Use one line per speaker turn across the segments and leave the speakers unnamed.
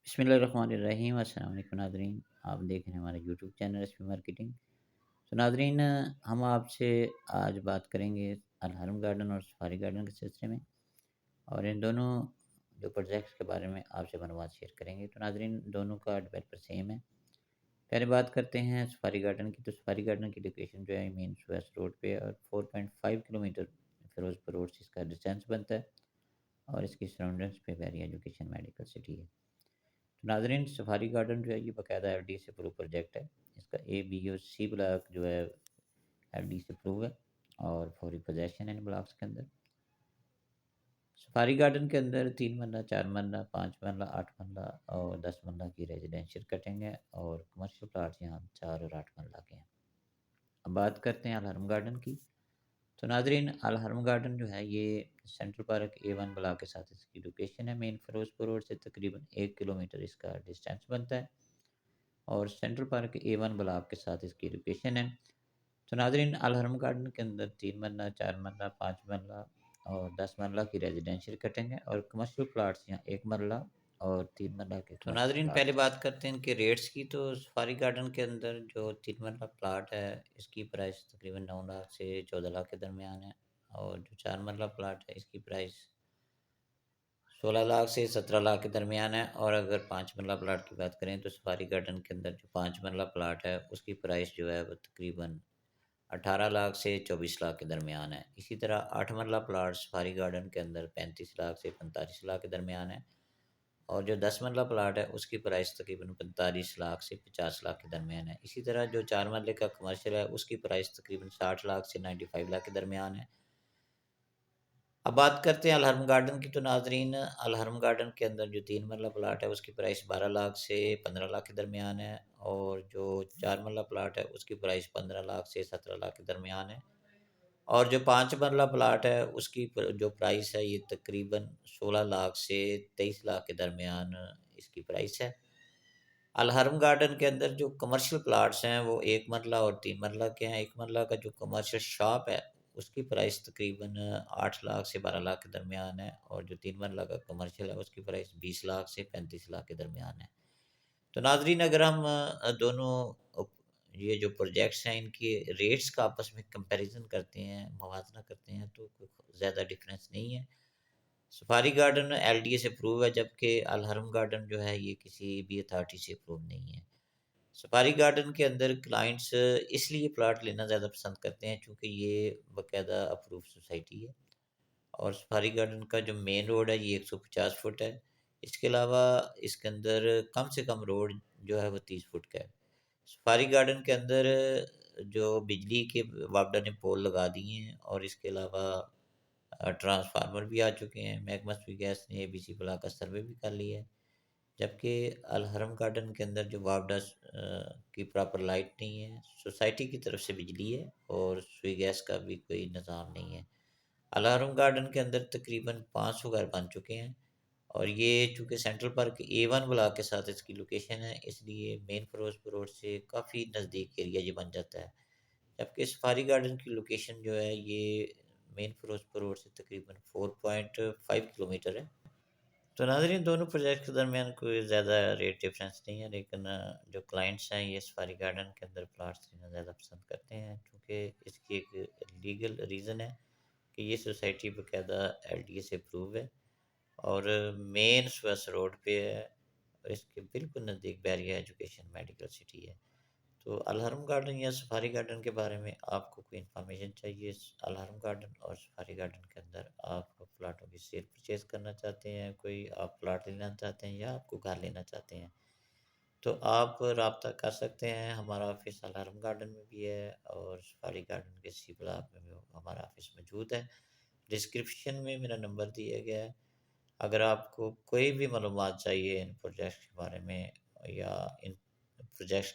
بسم اللہ الرحمن الرحیم۔ السلام علیکم ناظرین، آپ دیکھ رہے ہیں ہمارا YouTube channel S P marketing. تو ناظرین، ہم آپ سے آج بات کریں گے الحرم گارڈن اور سفاری گارڈن کے سلسلے میں، اور ان دونوں جو پروجیکٹس کے بارے میں آپ سے معلومات شیئر کریں گے۔ تو ناظرین، دونوں کا ڈیولپر سیم ہے۔ پہلے بات کرتے ہیں سفاری گارڈن کی۔ تو سفاری گارڈن کی لوکیشن جو ہے مین سویس روڈ پہ، اور 4.5 کلومیٹر فیروز پور روڈ سے اس کا ڈسٹینس بنتا ہے، اور اس کی سراؤنڈنگس پہ ویری ایجوکیشن میڈیکل سٹی ہے۔ تو ناظرین، سفاری گارڈن جو ہے یہ باقاعدہ ایف ڈی سے اپروو پروجیکٹ ہے۔ اس کا اے بی اور سی بلاک جو ہے ایف ڈی سے اپروو ہے، اور فوری پوزیشن ہے ان بلاکس کے اندر۔ سفاری گارڈن کے اندر 3 مرلہ، 4 مرلہ، 5 مرلہ، 8 مرلہ اور 10 مرلہ کی ریزیڈینشیل کٹنگ ہے، اور کمرشل پلاٹس یہاں 4 اور 8 مرلہ کے ہیں۔ اب بات کرتے ہیں الحرم گارڈن کی۔ تو ناظرین، الحرم گارڈن جو ہے یہ سینٹرل پارک A1 بلاک کے ساتھ اس کی لوکیشن ہے۔ مین فیروز پور روڈ سے تقریباً 1 کلومیٹر اس کا ڈسٹینس بنتا ہے، اور سینٹرل پارک A1 بلاک کے ساتھ اس کی لوکیشن ہے۔ تو ناظرین، الحرم گارڈن کے اندر 3 مرلہ، 4 مرلہ، 5 مرلہ اور 10 مرلہ کی ریزیڈینشیل کٹنگ ہے، اور کمرشل پلاٹس یہاں 1 مرلہ اور 3 مرلہ کے۔ تو ناظرین، پہلے بات کرتے ہیں ان کے ریٹس کی۔ تو سفاری گارڈن کے اندر جو 3 مرلہ پلاٹ ہے اس کی پرائس تقریباً 9 لاکھ سے 14 لاکھ کے درمیان ہے، اور جو 4 مرلہ پلاٹ ہے اس کی پرائس 16 لاکھ سے 17 لاکھ کے درمیان ہے۔ اور اگر 5 مرلہ پلاٹ کی بات کریں تو سفاری گارڈن کے اندر جو 5 مرلہ پلاٹ ہے اس کی پرائس جو ہے وہ تقریباً 18 لاکھ سے 24 لاکھ کے درمیان ہے۔ اسی طرح 8 مرلہ پلاٹ سفاری گارڈن کے اندر 35 لاکھ سے 45 لاکھ کے درمیان ہے، اور جو 10 مرلہ پلاٹ ہے اس کی پرائس تقریباً 45 لاکھ سے 50 لاکھ کے درمیان ہے۔ اسی طرح جو 4 مرلے کا کمرشل ہے اس کی پرائس تقریباً 60 لاکھ سے 95 لاکھ کے درمیان ہے۔ اب بات کرتے ہیں الحرم گارڈن کی۔ تو ناظرین، الحرم گارڈن کے اندر جو 3 مرلہ پلاٹ ہے اس کی پرائس 12 لاکھ سے 15 لاکھ کے درمیان ہے، اور جو 4 مرلہ پلاٹ ہے اس کی پرائس 15 لاکھ سے 17 لاکھ کے درمیان ہے، اور جو 5 مرلہ پلاٹ ہے اس کی جو پرائس ہے یہ تقریباً 16 لاکھ سے 23 لاکھ کے درمیان اس کی پرائس ہے۔ الحرم گارڈن کے اندر جو کمرشل پلاٹس ہیں وہ 1 مرلہ اور 3 مرلہ کے ہیں۔ 1 مرلہ کا جو کمرشل شاپ ہے اس کی پرائس تقریباً 8 لاکھ سے 12 لاکھ کے درمیان ہے، اور جو 3 مرلہ کا کمرشل ہے اس کی پرائس 20 لاکھ سے 35 لاکھ کے درمیان ہے۔ تو ناظرین، اگر ہم دونوں یہ جو پروجیکٹس ہیں ان کے ریٹس کا آپس میں کمپیریزن کرتے ہیں، موازنہ کرتے ہیں، تو کوئی زیادہ ڈفرینس نہیں ہے۔ Safari garden L D A سے اپروو ہے، جبکہ الحرم گارڈن جو ہے یہ کسی بھی اتھارٹی سے اپروو نہیں ہے۔ سفاری گارڈن کے اندر کلائنٹس اس لیے پلاٹ لینا زیادہ پسند کرتے ہیں چونکہ یہ باقاعدہ اپروو سوسائٹی ہے، اور سفاری گارڈن کا جو مین روڈ ہے یہ 150 فٹ ہے۔ اس کے علاوہ اس کے اندر کم سے کم روڈ جو ہے وہ 30 فٹ کا ہے۔ سفاری گارڈن کے اندر جو بجلی کے واپڈر نے پول لگا دیے ہیں، اور اس کے علاوہ ٹرانسفارمر بھی آ چکے ہیں۔ محکمہ سوئی گیس نے ABC بلاک کا سروے بھی کر لیا ہے، جبکہ الحرم گارڈن کے اندر جو واپڈر کی پراپر لائٹ نہیں ہے، سوسائٹی کی طرف سے بجلی ہے، اور سوئی گیس کا بھی کوئی نظام نہیں ہے۔ الحرم گارڈن کے اندر تقریباً 500 گھر بن چکے ہیں، اور یہ چونکہ سینٹرل پارک A1 بلاک کے ساتھ اس کی لوکیشن ہے، اس لیے مین فیروز پور روڈ سے کافی نزدیک ایریا یہ بن جاتا ہے، جبکہ سفاری گارڈن کی لوکیشن جو ہے یہ مین فیروز پور روڈ سے تقریباً 4.5 کلومیٹر ہے۔ تو ناظرین، دونوں پروجیکٹ کے درمیان کوئی زیادہ ریٹ ڈفرینس نہیں ہے، لیکن جو کلائنٹس ہیں یہ سفاری گارڈن کے اندر پلاٹس لینا زیادہ پسند کرتے ہیں، کیونکہ اس کی ایک لیگل ریزن ہے کہ یہ سوسائٹی باقاعدہ LDA سے اپروو ہے، اور مین سویس روڈ پہ ہے، اور اس کے بالکل نزدیک بیریا ایجوکیشن میڈیکل سٹی ہے۔ تو الحرم گارڈن یا سفاری گارڈن کے بارے میں آپ کو کوئی انفارمیشن چاہیے، الحرم گارڈن اور سفاری گارڈن کے اندر آپ پلاٹوں کی سیل پرچیز کرنا چاہتے ہیں، کوئی آپ پلاٹ لینا چاہتے ہیں، یا آپ کو گھر لینا چاہتے ہیں، تو آپ رابطہ کر سکتے ہیں۔ ہمارا آفس الحرم گارڈن میں بھی ہے، اور سفاری گارڈن کے C بلاک میں بھی ہمارا آفس موجود ہے۔ ڈسکرپشن میں میرا نمبر دیا گیا ہے۔ اگر آپ کو کوئی بھی معلومات چاہیے ان پروجیکٹس کے بارے میں، یا ان پروجیکٹس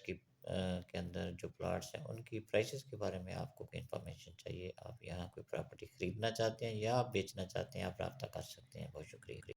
کے اندر جو پلاٹس ہیں ان کی پرائسز کے بارے میں آپ کو کوئی انفارمیشن چاہیے، آپ یہاں کوئی پراپرٹی خریدنا چاہتے ہیں یا آپ بیچنا چاہتے ہیں، آپ رابطہ کر سکتے ہیں۔ بہت شکریہ۔